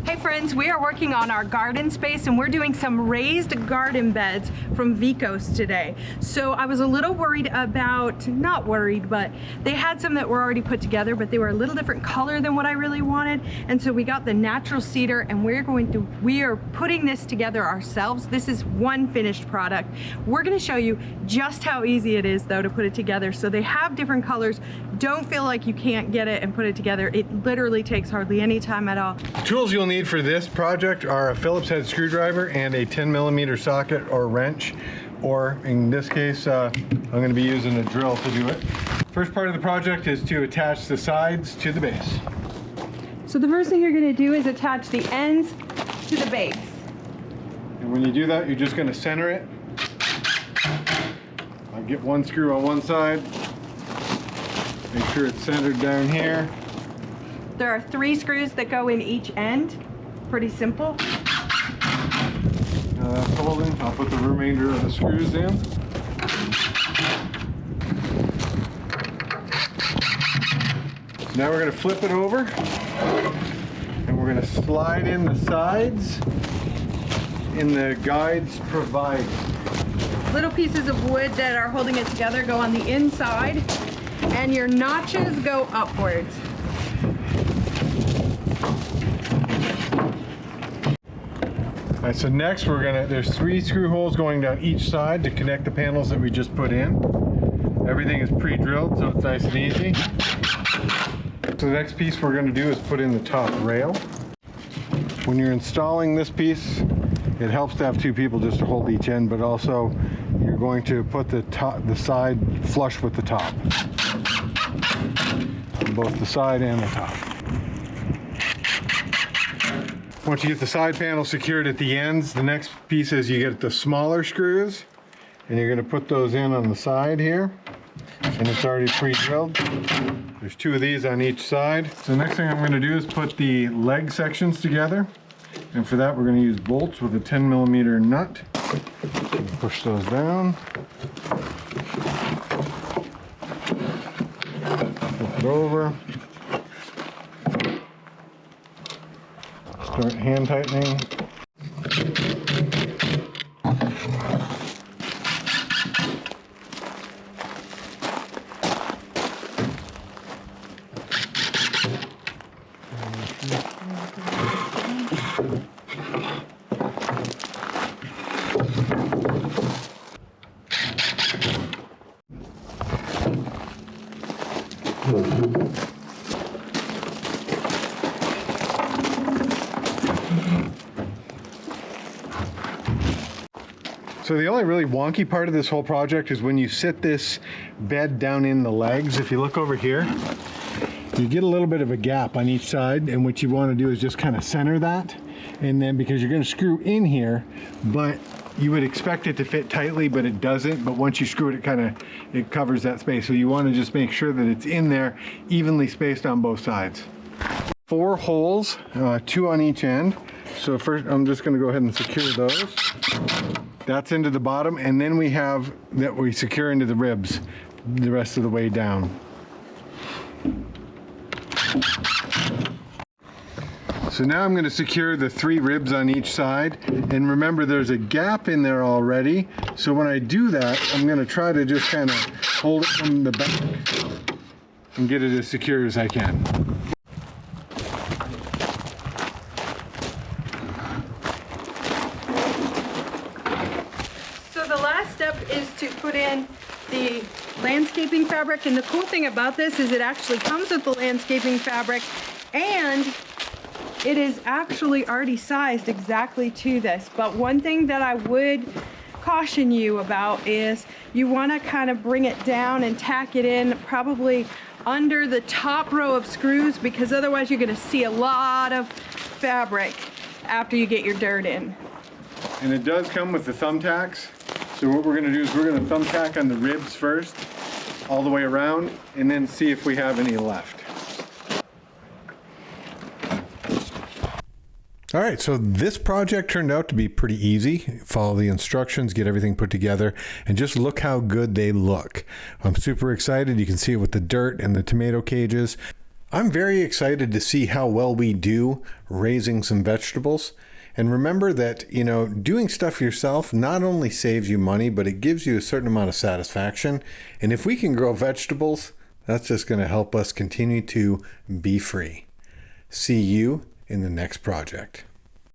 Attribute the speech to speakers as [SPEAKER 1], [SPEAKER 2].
[SPEAKER 1] Hey friends, we are working on our garden space and we're doing some raised garden beds from VEIKOUS today. So I was a little worried about, not worried, but they had some that were already put together, but they were a little different color than what I really wanted. And so we got the natural cedar and we are putting this together ourselves. This is one finished product. We're gonna show you just how easy it is though to put it together. So they have different colors. Don't feel like you can't get it and put it together. It literally takes hardly any time at all.
[SPEAKER 2] The tools you'll need for this project are a Phillips head screwdriver and a 10mm socket or wrench, or in this case I'm going to be using a drill to do it. First part of the project is to attach the sides to the base.
[SPEAKER 1] So the first thing you're going to do is attach the ends to the base.
[SPEAKER 2] And when you do that, you're just going to center it. I'll get one screw on one side, make sure it's centered down here.
[SPEAKER 1] There are 3 screws that go in each end. Pretty simple.
[SPEAKER 2] Now that's holding. I'll put the remainder of the screws in. So now we're going to flip it over and we're going to slide in the sides in the guides provided.
[SPEAKER 1] Little pieces of wood that are holding it together go on the inside and your notches go upwards.
[SPEAKER 2] Alright, so next there's 3 screw holes going down each side to connect the panels that we just put in. Everything is pre-drilled, so it's nice and easy. So the next piece we're going to do is put in the top rail. When you're installing this piece, it helps to have 2 people just to hold each end, but also you're going to put the side flush with the top. On both the side and the top. Once you get the side panel secured at the ends, the next piece is you get the smaller screws and you're going to put those in on the side here, and it's already pre-drilled. There's 2 of these on each side. So the next thing I'm going to do is put the leg sections together, and for that we're going to use bolts with a 10mm nut. Push those down. Flip it over. Start hand tightening. So the only really wonky part of this whole project is when you sit this bed down in the legs. If you look over here, you get a little bit of a gap on each side, and what you want to do is just kind of center that, and then because you're going to screw in here, but you would expect it to fit tightly, but it doesn't. But once you screw it, it covers that space. So you want to just make sure that it's in there, evenly spaced on both sides. 4 holes, 2 on each end. So first I'm just going to go ahead and secure those. That's into the bottom, and then we have that we secure into the ribs the rest of the way down. So now I'm going to secure the 3 ribs on each side, and remember there's a gap in there already, so when I do that I'm going to try to just kind of hold it from the back and get it as secure as I can.
[SPEAKER 1] The last step is to put in the landscaping fabric, and the cool thing about this is it actually comes with the landscaping fabric, and it is actually already sized exactly to this. But one thing that I would caution you about is you want to kind of bring it down and tack it in probably under the top row of screws, because otherwise you're going to see a lot of fabric after you get your dirt in.
[SPEAKER 2] And it does come with the thumbtacks. So what we're going to do is we're going to thumbtack on the ribs first, all the way around, and then see if we have any left.
[SPEAKER 3] All right, so this project turned out to be pretty easy. Follow the instructions, get everything put together, and just look how good they look. I'm super excited. You can see it with the dirt and the tomato cages. I'm very excited to see how well we do raising some vegetables. And remember that, doing stuff yourself not only saves you money, but it gives you a certain amount of satisfaction. And if we can grow vegetables, that's just going to help us continue to be free. See you in the next project.